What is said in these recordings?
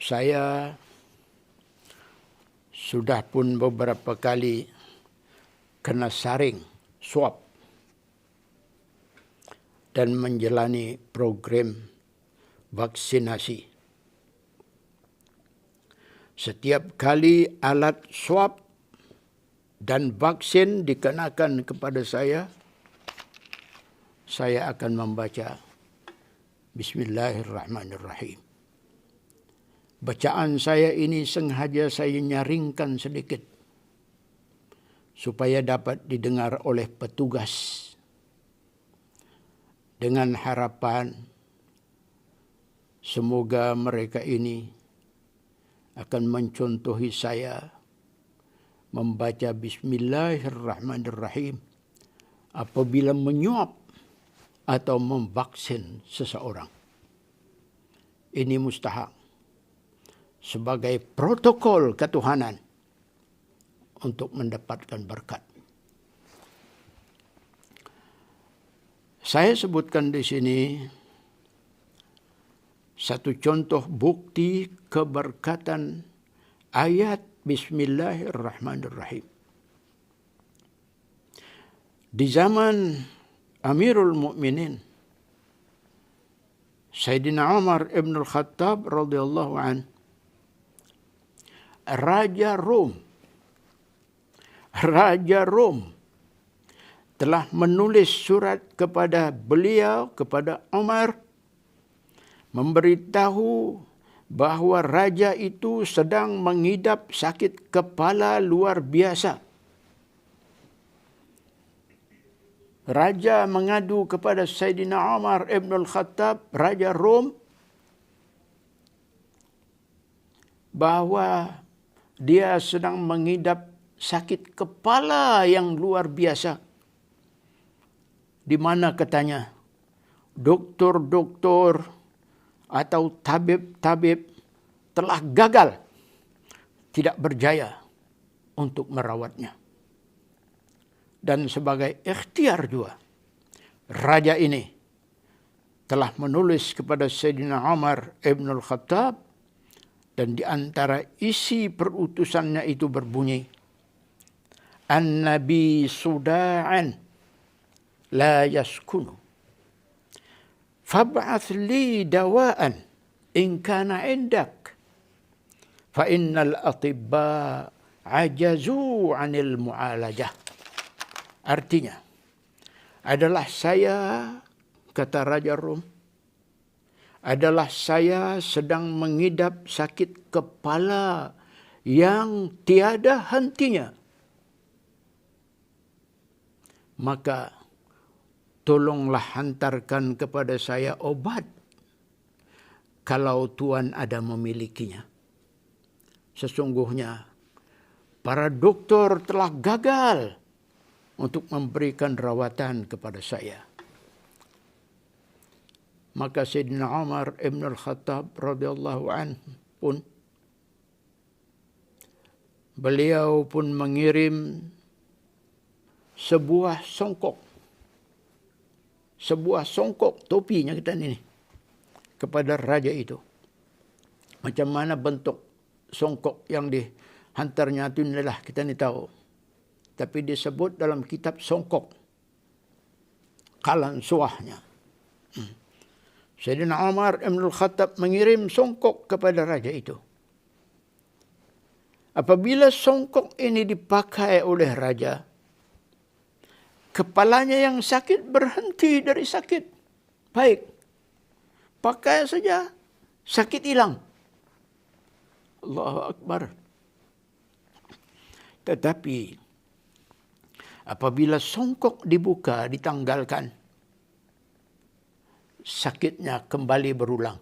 Saya sudah pun beberapa kali kena saring, swab, dan menjalani program vaksinasi. Setiap kali alat swab dan vaksin dikenakan kepada saya akan membaca Bismillahirrahmanirrahim. Bacaan saya ini sengaja saya nyaringkan sedikit supaya dapat didengar oleh petugas dengan harapan semoga mereka ini akan mencontohi saya membaca Bismillahirrahmanirrahim apabila menyuap atau memvaksin seseorang. Ini mustahak sebagai protokol ketuhanan untuk mendapatkan berkat. Saya sebutkan di sini satu contoh bukti keberkatan ayat Bismillahirrahmanirrahim. Di zaman Amirul Mukminin Sayyidina Umar ibn al-Khattab radhiyallahu anhu, Raja Rom telah menulis surat kepada beliau, kepada Umar, memberitahu bahawa raja itu sedang mengidap sakit kepala luar biasa. Raja mengadu kepada Sayyidina Umar ibn al-Khattab, Raja Rom, bahawa dia sedang mengidap sakit kepala yang luar biasa. Di mana katanya, doktor-doktor atau tabib-tabib telah gagal, tidak berjaya untuk merawatnya. Dan sebagai ikhtiar juga, raja ini telah menulis kepada Sayyidina Umar ibn al-Khattab, dan di antara isi perutusannya itu berbunyi, An-Nabi suda'an la yaskunu, fab'ath li dawa'an in kana indak, fa innal atibba ajazu 'anil mu'alajah. Artinya, adalah saya, kata Raja Rom, adalah saya sedang mengidap sakit kepala yang tiada hentinya. Maka tolonglah hantarkan kepada saya obat kalau Tuan ada memilikinya. Sesungguhnya para doktor telah gagal untuk memberikan rawatan kepada saya. Maka Sayyidina Umar ibn al-Khattab radhiyallahu anhu pun, beliau pun mengirim sebuah songkok topinya kita ini kepada raja itu. Macam mana bentuk songkok yang dihantarnya itu inilah kita ni tahu. Tapi disebut dalam kitab songkok, kalan suahnya. Sayyidina Umar ibn al-Khattab mengirim songkok kepada raja itu. Apabila songkok ini dipakai oleh raja, kepalanya yang sakit berhenti dari sakit. Baik, pakai saja, sakit hilang. Allahu Akbar. Tetapi apabila songkok dibuka, ditanggalkan, sakitnya kembali berulang.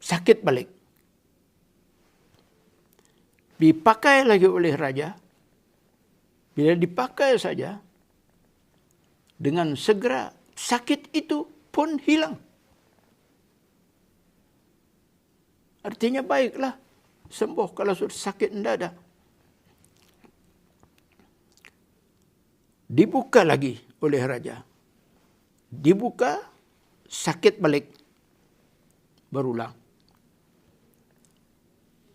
Sakit balik. Dipakai lagi oleh raja. Bila dipakai saja, dengan segera sakit itu pun hilang. Artinya baiklah, sembuh kalau sudah sakit tidak ada. Dibuka lagi oleh raja. Dibuka, sakit balik. berulang.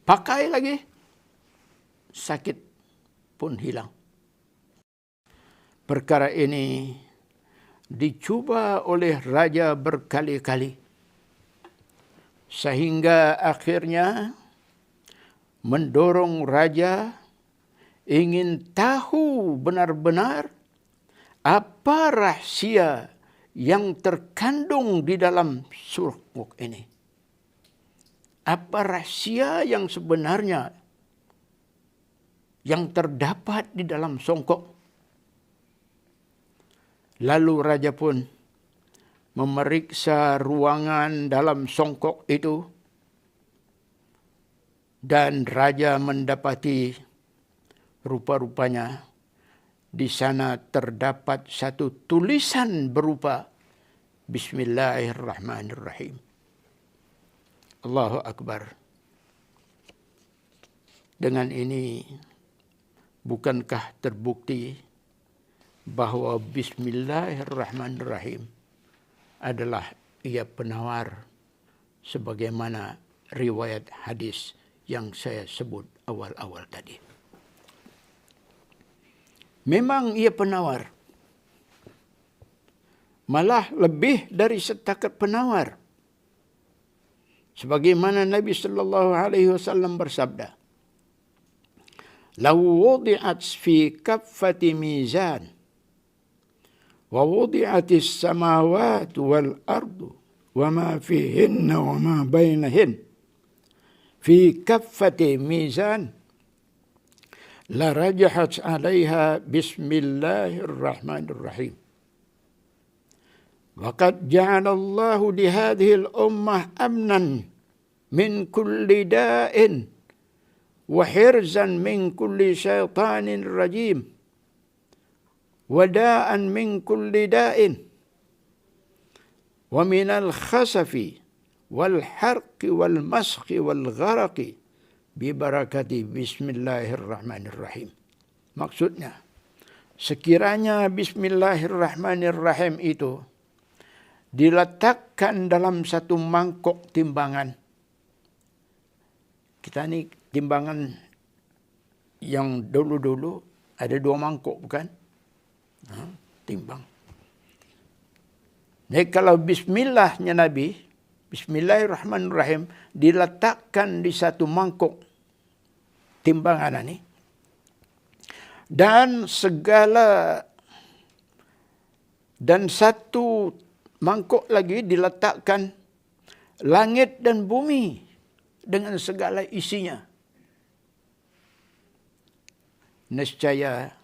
Pakai lagi, sakit pun hilang. Perkara ini dicuba oleh raja berkali-kali, sehingga akhirnya mendorong raja ingin tahu benar-benar apa rahsia yang terkandung di dalam songkok ini. Apa rahsia yang sebenarnya yang terdapat di dalam songkok. Lalu raja pun memeriksa ruangan dalam songkok itu, dan raja mendapati rupa-rupanya di sana terdapat satu tulisan berupa Bismillahirrahmanirrahim. Allahu Akbar. Dengan ini, bukankah terbukti bahawa Bismillahirrahmanirrahim adalah ia penawar sebagaimana riwayat hadis yang saya sebut awal-awal tadi. Memang ia penawar. Malah lebih dari setakat penawar. Sebagaimana Nabi sallallahu alaihi wasallam bersabda, "Law wudi'at fi kaffati mizan wa wudi'atis samawati wal ardu wa ma fihinna wa ma bainahin fi kaffati mizan la rajahat 'alaiha bismillahirrahmanirrahim." وَقَدْ جَعَلَ اللَّهُ لِهَذِهِ الْأُمَّةِ أَمْنًا مِنْ كُلِّ دَاءٍ وَحِرْزًا مِنْ كُلِّ شَيْطَانٍ رَجِيمٍ وَدَاءً مِنْ كُلِّ دَاءٍ وَمِنَ الْخَسَفِ وَالْحَرْقِ وَالْمَسْخِ وَالْغَرَقِ بِبَرَكَةِ بِسْمِ اللَّهِ الرَّحْمَنِ الرَّحِيمِ. Maksudnya, sekiranya Bismillahirrahmanirrahim itu diletakkan dalam satu mangkok timbangan. Kita ni timbangan yang dulu-dulu ada 2 mangkok, bukan? Timbang. Jadi kalau bismillahnya Nabi, Bismillahirrahmanirrahim, diletakkan di satu mangkok timbangan ini, dan satu mangkok lagi diletakkan langit dan bumi dengan segala isinya. Nescaya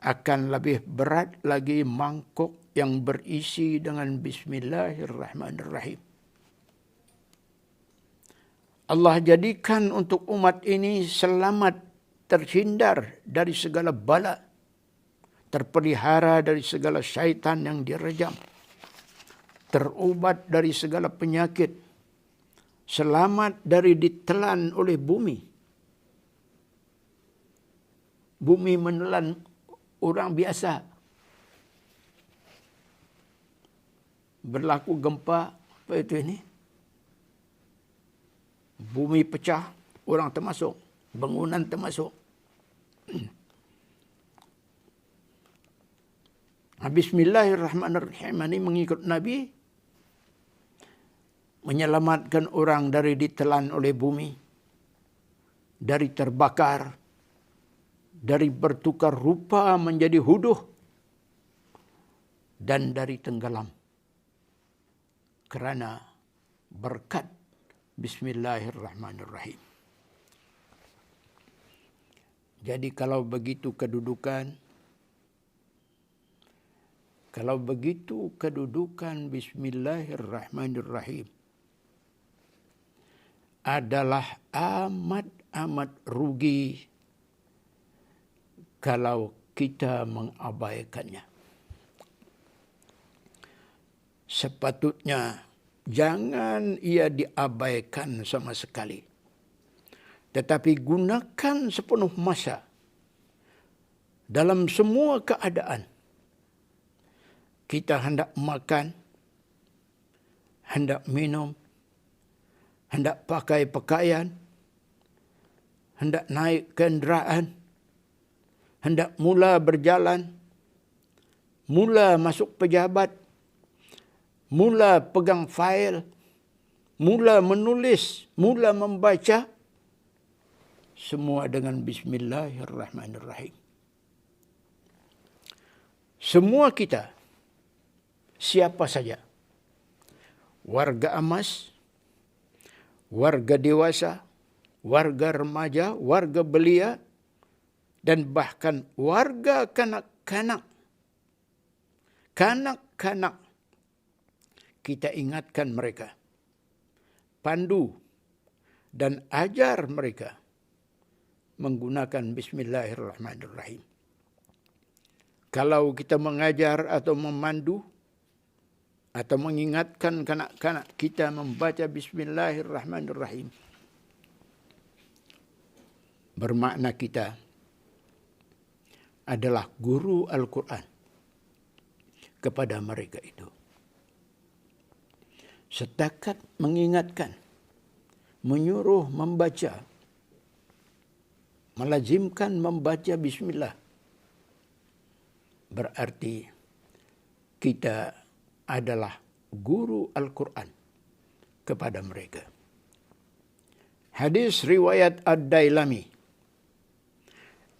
akan lebih berat lagi mangkok yang berisi dengan Bismillahirrahmanirrahim. Allah jadikan untuk umat ini selamat, terhindar dari segala bala, terpelihara dari segala syaitan yang direjam, terubat dari segala penyakit, selamat dari ditelan oleh bumi. Bumi menelan orang biasa. Berlaku gempa, apa itu ini? Bumi pecah, orang termasuk, bangunan termasuk. Bismillahirrahmanirrahim ini mengikut Nabi menyelamatkan orang dari ditelan oleh bumi, dari terbakar, dari bertukar rupa menjadi huduh, dan dari tenggelam. Kerana berkat Bismillahirrahmanirrahim. Jadi kalau begitu kedudukan Bismillahirrahmanirrahim adalah amat rugi kalau kita mengabaikannya. Sepatutnya jangan ia diabaikan sama sekali, tetapi gunakan sepenuh masa dalam semua keadaan. Kita hendak makan, hendak minum, hendak pakai pakaian, hendak naik kenderaan, hendak mula berjalan, mula masuk pejabat, mula pegang fail, mula menulis, mula membaca, semua dengan Bismillahirrahmanirrahim. Semua kita, siapa saja, warga emas, warga dewasa, warga remaja, warga belia, dan bahkan warga kanak-kanak. Kanak-kanak, kita ingatkan mereka, pandu dan ajar mereka menggunakan Bismillahirrahmanirrahim. Kalau kita mengajar atau memandu atau mengingatkan kanak-kanak kita membaca Bismillahirrahmanirrahim, bermakna kita adalah guru Al-Quran kepada mereka itu. Setakat mengingatkan, menyuruh membaca, melazimkan membaca Bismillah, berarti kita adalah guru Al-Quran kepada mereka. Hadis riwayat Ad-Dailami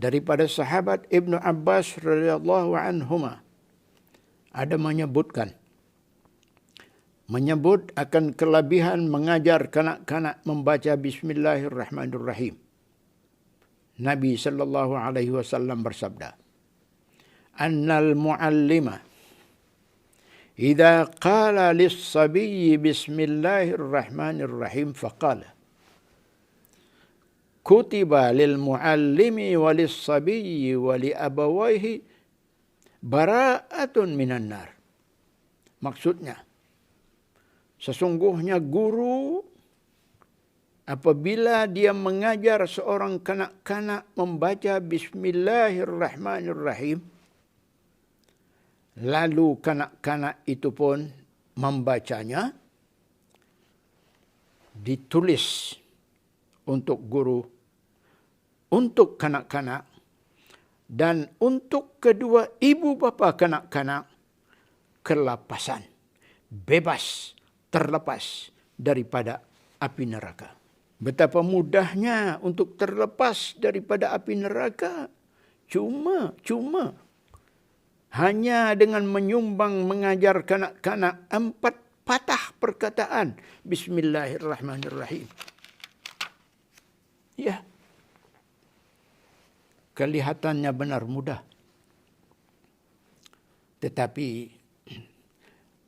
daripada sahabat Ibnu Abbas radhiyallahu anhuma ada menyebut akan kelebihan mengajar kanak-kanak membaca Bismillahirrahmanirrahim. Nabi sallallahu alaihi wasallam bersabda, "Annal muallima idza qala lis-sabiyyi Bismillahirrahmanirrahim faqala kutiba lil muallimi wa lis-sabiyyi wa li abawayhi bara'atun minan nar." Maksudnya, sesungguhnya guru apabila dia mengajar seorang kanak-kanak membaca Bismillahirrahmanirrahim, lalu kanak-kanak itu pun membacanya, ditulis untuk guru, untuk kanak-kanak, dan untuk kedua ibu bapa kanak-kanak, kelapasan, bebas, terlepas daripada api neraka. Betapa mudahnya untuk terlepas daripada api neraka. Cuma hanya dengan menyumbang mengajar kanak-kanak 4 patah perkataan Bismillahirrahmanirrahim. Ya, kelihatannya benar mudah. Tetapi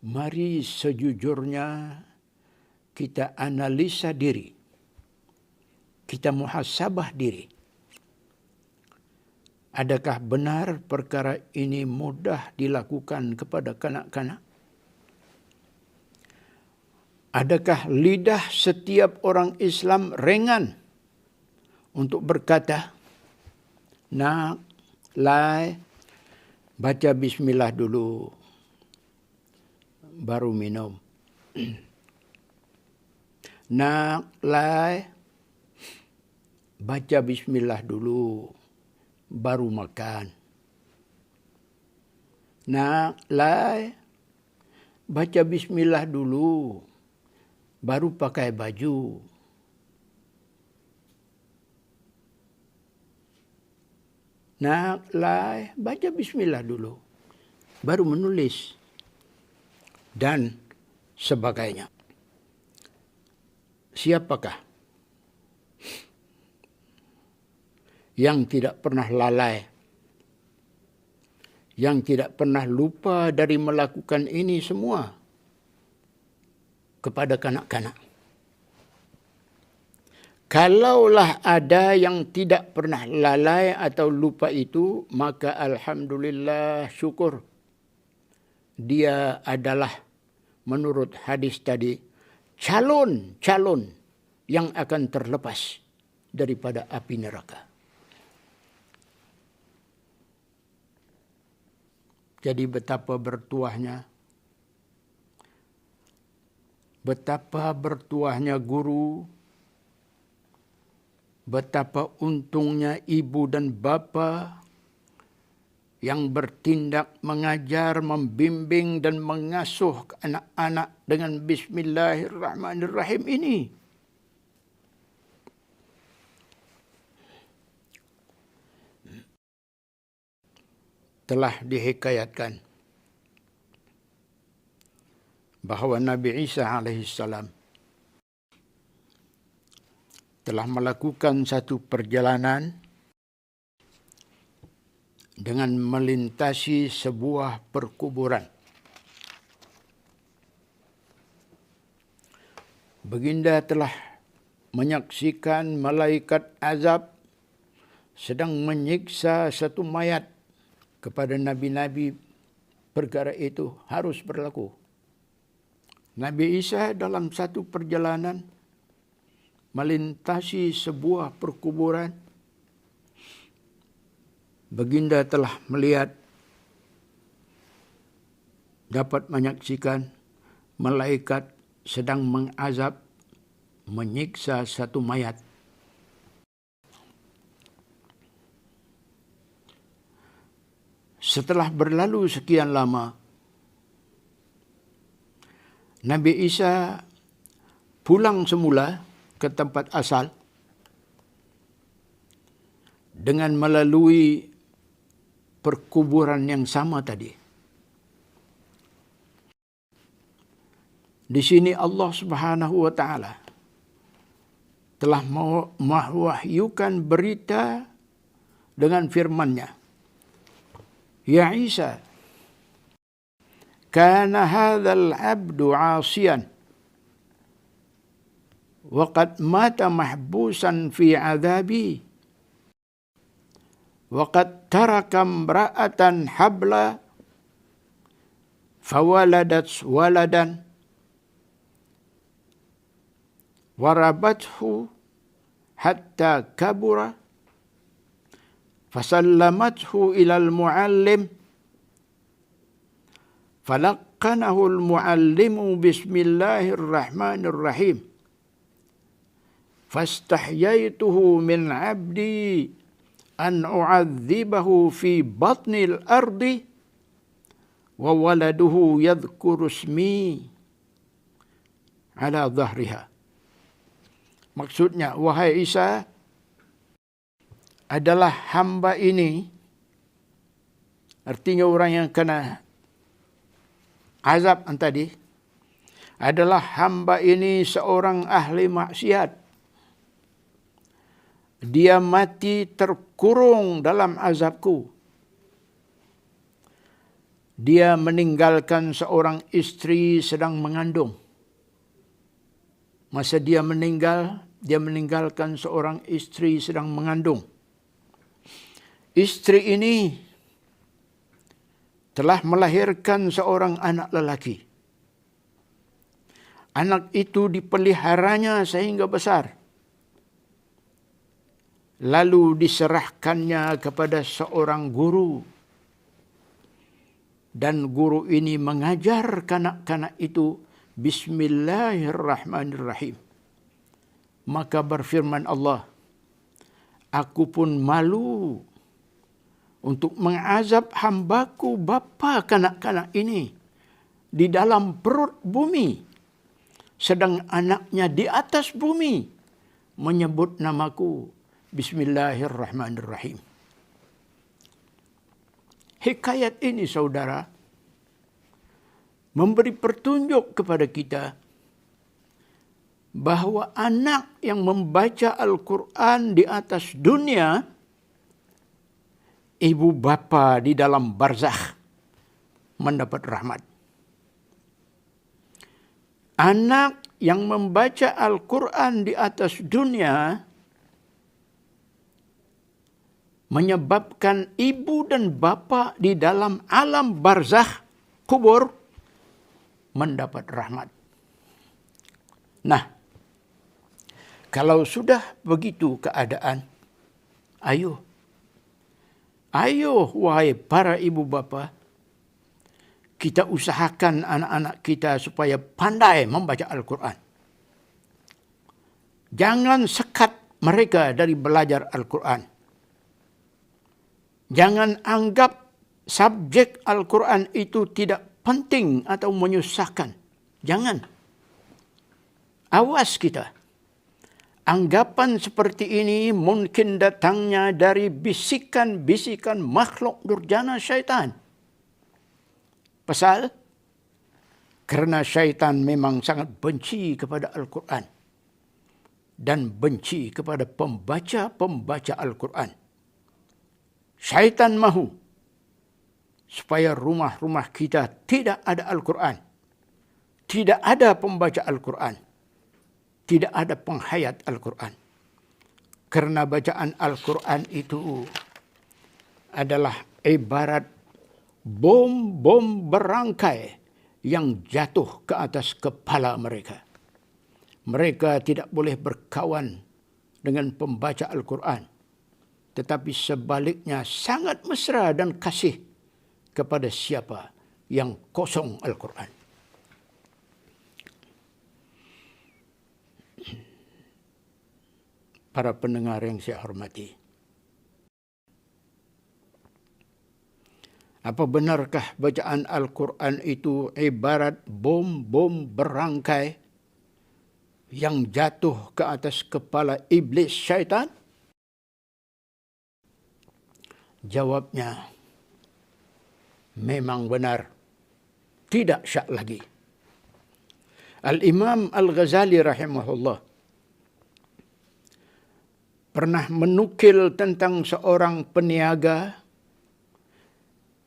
mari sejujurnya kita analisa diri. Kita muhasabah diri. Adakah benar perkara ini mudah dilakukan kepada kanak-kanak? Adakah lidah setiap orang Islam ringan untuk berkata, nak, lai, baca bismillah dulu, baru minum. Nak, lai, baca bismillah dulu, baru makan. Nak, lai, baca bismillah dulu, baru pakai baju. Nak, lai, baca bismillah dulu, baru menulis. Dan sebagainya. Siapakah yang tidak pernah lalai, yang tidak pernah lupa dari melakukan ini semua kepada kanak-kanak? Kalaulah ada yang tidak pernah lalai atau lupa itu, maka alhamdulillah, syukur. Dia adalah, menurut hadis tadi, calon yang akan terlepas daripada api neraka. Jadi betapa bertuahnya betapa bertuahnya guru, betapa untungnya ibu dan bapa yang bertindak mengajar, membimbing dan mengasuh anak-anak dengan Bismillahirrahmanirrahim ini. Telah dihikayatkan bahawa Nabi Isa alaihissalam telah melakukan satu perjalanan dengan melintasi sebuah perkuburan. Baginda telah menyaksikan malaikat azab sedang menyiksa satu mayat. Kepada nabi-nabi perkara itu harus berlaku. Nabi Isa dalam satu perjalanan melintasi sebuah perkuburan, Baginda telah melihat, dapat menyaksikan malaikat sedang mengazab, menyiksa satu mayat. Setelah berlalu sekian lama, Nabi Isa pulang semula ke tempat asal dengan melalui perkuburan yang sama tadi. Di sini Allah Subhanahu wa taala telah mewahyukan berita dengan firman-Nya. Ya Isa, kana hadzal 'abdu 'asiyan wa qad mata mahbusan fi 'adzabi wa qad taraka imra'atan habla fawaladat waladan warabathu hatta kabura fasallamathu ilal muallim falaqqanahu al-muallimu bismillahirrahmanirrahim fastahyaituhu min 'abdi an u'adzibahu fi batnil ardi wa waladuhu yadhkuru ismi ala dhahriha. Maksudnya, wahai Isa, adalah hamba ini, artinya orang yang kena azab tadi, adalah hamba ini seorang ahli maksiat. Dia mati terkurung dalam azabku. Dia meninggalkan seorang istri sedang mengandung. Masa dia meninggalkan seorang istri sedang mengandung. Istri ini telah melahirkan seorang anak lelaki. Anak itu dipeliharanya sehingga besar. Lalu diserahkannya kepada seorang guru. Dan guru ini mengajar kanak-kanak itu Bismillahirrahmanirrahim. Maka berfirman Allah, aku pun malu untuk mengazab hambaku bapa kanak-kanak ini di dalam perut bumi, sedang anaknya di atas bumi menyebut namaku Bismillahirrahmanirrahim. Hikayat ini, saudara, memberi petunjuk kepada kita bahawa anak yang membaca Al-Quran di atas dunia, ibu bapa di dalam barzakh mendapat rahmat. Anak yang membaca Al-Quran di atas dunia menyebabkan ibu dan bapa di dalam alam barzakh kubur mendapat rahmat. Nah, kalau sudah begitu keadaan, ayo wahai para ibu bapa, kita usahakan anak-anak kita supaya pandai membaca Al-Quran. Jangan sekat mereka dari belajar Al-Quran. Jangan anggap subjek Al-Quran itu tidak penting atau menyusahkan. Jangan. Awas kita. Anggapan seperti ini mungkin datangnya dari bisikan-bisikan makhluk durjana syaitan. Pasal, karena syaitan memang sangat benci kepada Al-Quran dan benci kepada pembaca-pembaca Al-Quran. Syaitan mahu supaya rumah-rumah kita tidak ada Al-Quran, tidak ada pembaca Al-Quran, tidak ada penghayat Al-Quran. Karena bacaan Al-Quran itu adalah ibarat bom-bom berangkai yang jatuh ke atas kepala mereka. Mereka tidak boleh berkawan dengan pembaca Al-Quran, tetapi sebaliknya sangat mesra dan kasih kepada siapa yang kosong Al-Quran. Para pendengar yang saya hormati, apa benarkah bacaan Al-Quran itu ibarat bom-bom berangkai yang jatuh ke atas kepala iblis syaitan? Jawabnya, memang benar. Tidak syak lagi. Al-Imam Al-Ghazali rahimahullah pernah menukil tentang seorang peniaga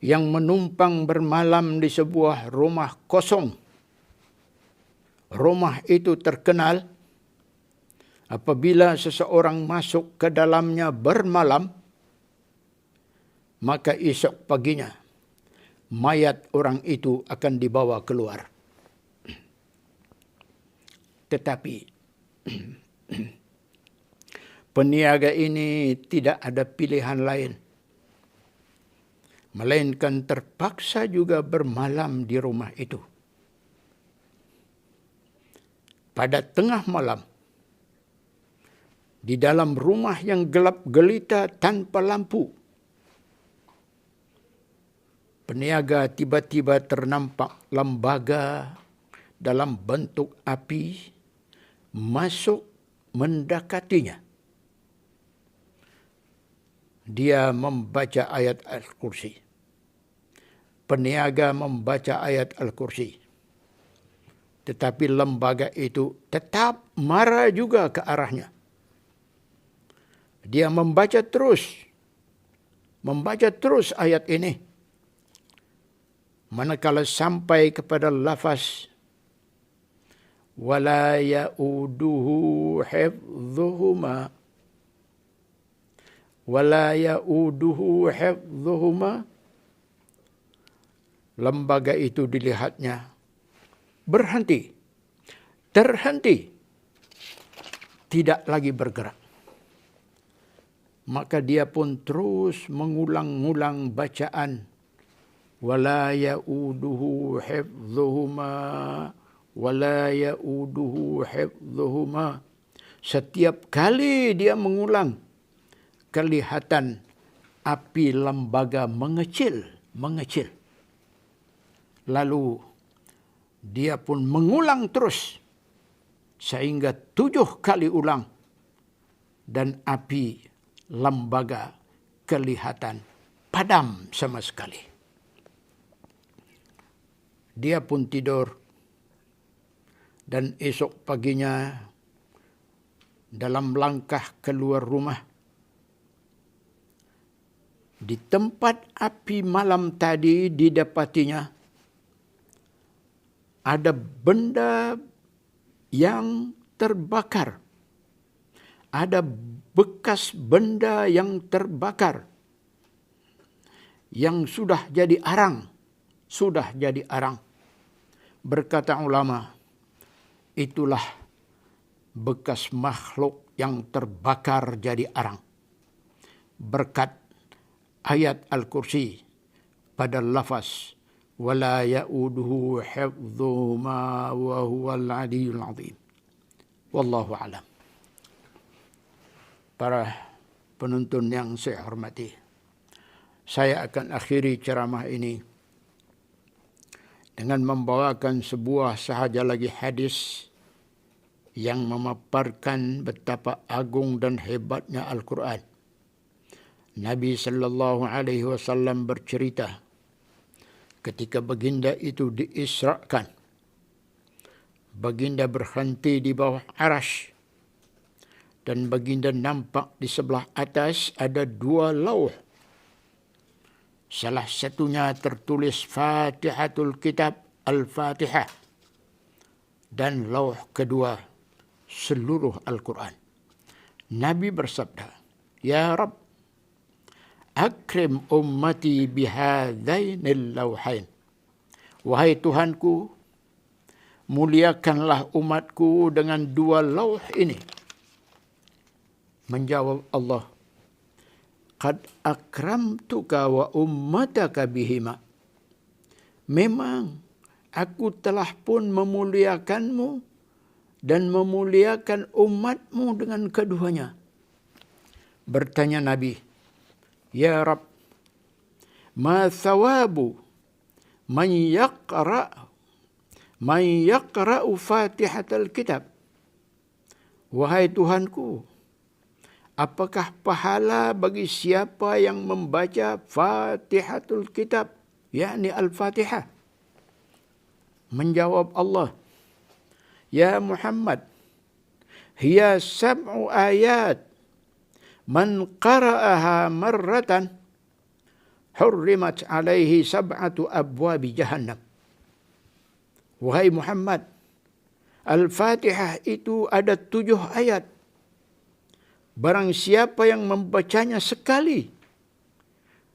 yang menumpang bermalam di sebuah rumah kosong. Rumah itu terkenal apabila seseorang masuk ke dalamnya bermalam, maka esok paginya mayat orang itu akan dibawa keluar. Tetapi peniaga ini tidak ada pilihan lain, melainkan terpaksa juga bermalam di rumah itu. Pada tengah malam, di dalam rumah yang gelap gelita tanpa lampu, peniaga tiba-tiba ternampak lembaga dalam bentuk api masuk mendekatinya. Dia membaca ayat Al-Kursi. Peniaga membaca ayat Al-Kursi. Tetapi lembaga itu tetap marah juga ke arahnya. Dia membaca terus ayat ini. Manakala sampai kepada lafaz wala ya'uduhu hifdhuhuma, wala ya'uduhu hifdhuhuma, lembaga itu dilihatnya terhenti, tidak lagi bergerak. Maka dia pun terus mengulang-ulang bacaan wala ya'uduhu hifdhuhuma, wala ya'uduhu hifdhuhuma. Setiap kali dia mengulang, kelihatan api lembaga mengecil. Lalu dia pun mengulang terus sehingga 7 kali ulang, dan api lembaga kelihatan padam sama sekali. Dia pun tidur, dan esok paginya dalam langkah keluar rumah, di tempat api malam tadi didapatinya ada benda yang terbakar. Ada bekas benda yang terbakar yang sudah jadi arang. Berkata ulama, itulah bekas makhluk yang terbakar jadi arang. Berkat ayat Al-Kursi pada lafaz ولا يؤوده حفظهما وهو العلي العظيم. والله أعلم. Para penonton yang saya hormati, saya akan akhiri ceramah ini dengan membawakan sebuah sahaja lagi hadis yang memaparkan betapa agung dan hebatnya Al-Quran. Nabi sallallahu alaihi wasallam bercerita ketika baginda itu diisrakan, baginda berhenti di bawah arasy dan baginda nampak di sebelah atas ada 2 lauh. Salah satunya tertulis Fatihatul Kitab, Al-Fatihah, dan lauh kedua seluruh Al-Quran. Nabi bersabda, "Ya Rabb, akrim ummati bihadainil lauhain." Wahai Tuhanku, muliakanlah umatku dengan 2 lauh ini. Menjawab Allah, "Qad akramtuka wa ummataka bihima." Memang aku telah pun memuliakanmu dan memuliakan umatmu dengan keduanya. Bertanya Nabi, "Ya Rabb, ma thawabu man yaqra'u Fatihatal Kitab?" Wahai Tuhanku, apakah pahala bagi siapa yang membaca Fatihatul Kitab, yakni Al-Fatihah? Menjawab Allah, "Ya Muhammad, hiya 7 ayat, man qara'aha marratan hurrimat alaihi 7 abwabi jahannam." Wahai Muhammad, Al-Fatihah itu ada 7 ayat. Barang siapa yang membacanya sekali,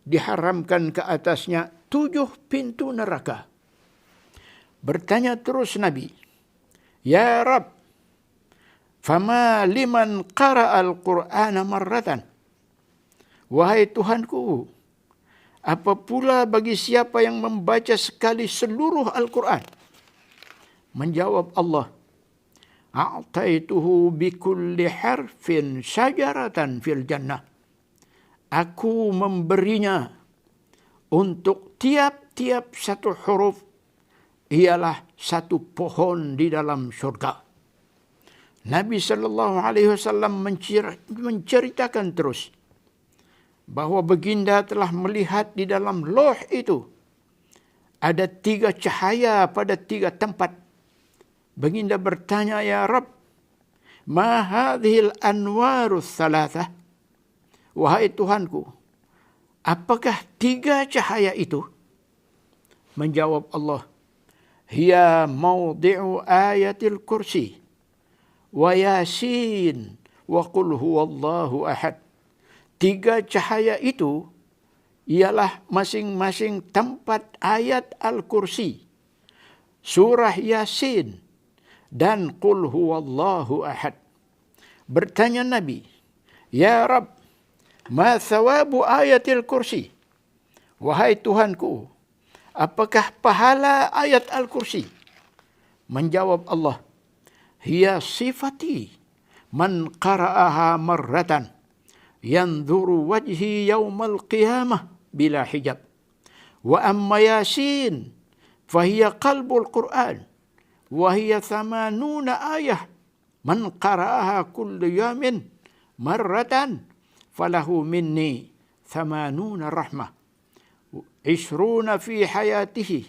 diharamkan ke atasnya 7 pintu neraka. Bertanya terus Nabi, "Ya Rabb, fama liman qara'al Qur'ana marratan?" Wahai Tuhanku, apa pula bagi siapa yang membaca sekali seluruh Al-Quran? Menjawab Allah, "A'taituhu bikulli harfin syajaratan fil jannah." Aku memberinya untuk tiap-tiap satu huruf ialah satu pohon di dalam surga. Nabi sallallahu alaihi wasallam menceritakan terus bahwa baginda telah melihat di dalam lauh itu ada 3 cahaya pada 3 tempat. Baginda bertanya, "Ya Rabb, ma hadhil anwarus thalathah?" Wahai Tuhanku, apakah 3 cahaya itu? Menjawab Allah, "Hiya mawdi'u ayatil kursi, wa yasin, wa qul huwallahu ahad." 3 cahaya itu ialah masing-masing tempat ayat Al-Kursi, surah Yasin, dan qul huwallahu ahad. Bertanya Nabi, "Ya Rabb, ma thawabu ayatil kursi?" Wahai Tuhanku, apakah pahala ayat Al-Kursi? Menjawab Allah, "Hiya sifati man qara'aha marratan yanzuru wajhi yaumal qiyamah bila hijab. Wa amma Yasin fahiya qalbul Qur'an wa hiya 80 ayah, man qara'aha kullu yamin marratan falahu minni 80 rahmah, 20 fi hayatihi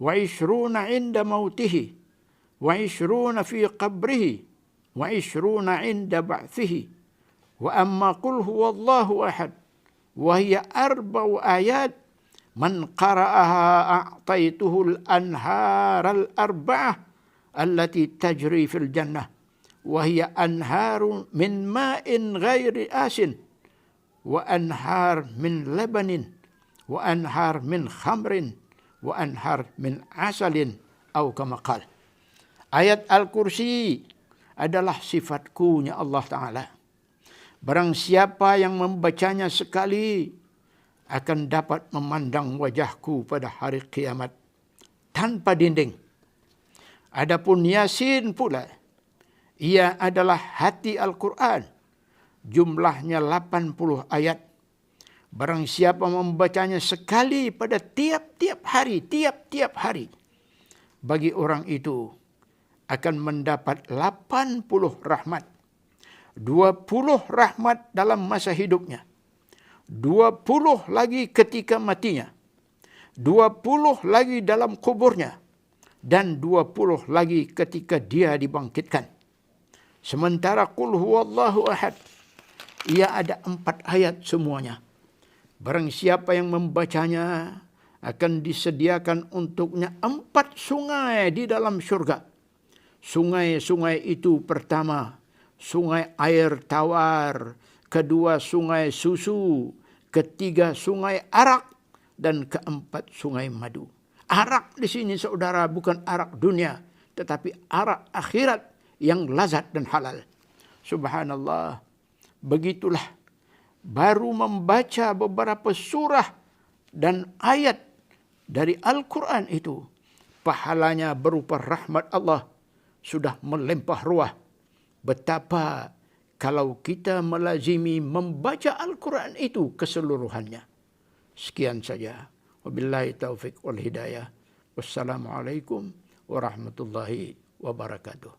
wa 20 inda mautihi wa 20 fi qabrihi wa 20 inda ba'thihi. Wa amma qul huwallahu ahad wa hiya 4 ayat, man qara'aha a'taituhu al-anhar al-arba'ah allati tajri fil jannah wa hiya anharu min ma'in ghairi asin wa anhar min labanin wa anhar min khamrin wa anhar min asalin atau kama qala." Ayat Al-Kursi adalah sifatkunya Allah Ta'ala. Barang siapa yang membacanya sekali, akan dapat memandang wajahku pada hari kiamat tanpa dinding. Adapun Yasin pula, ia adalah hati Al-Quran. Jumlahnya 80 ayat. Barang siapa membacanya sekali pada tiap-tiap hari, bagi orang itu akan mendapat 80 rahmat. 20 rahmat dalam masa hidupnya. 20 lagi ketika matinya. 20 lagi dalam kuburnya. Dan 20 lagi ketika dia dibangkitkan. Sementara Qul huwallahu ahad, ia ada 4 ayat semuanya. Barang siapa yang membacanya, akan disediakan untuknya 4 sungai di dalam syurga. Sungai-sungai itu pertama, sungai air tawar. Kedua, sungai susu. Ketiga, sungai arak. Dan keempat, sungai madu. Arak di sini saudara bukan arak dunia, tetapi arak akhirat yang lazat dan halal. Subhanallah. Begitulah. Baru membaca beberapa surah dan ayat dari Al-Quran itu, pahalanya berupa rahmat Allah sudah melimpah ruah. Betapa kalau kita melazimi membaca Al-Quran itu keseluruhannya. Sekian saja. Wabillahi taufiq wal hidayah. Wassalamualaikum warahmatullahi wabarakatuh.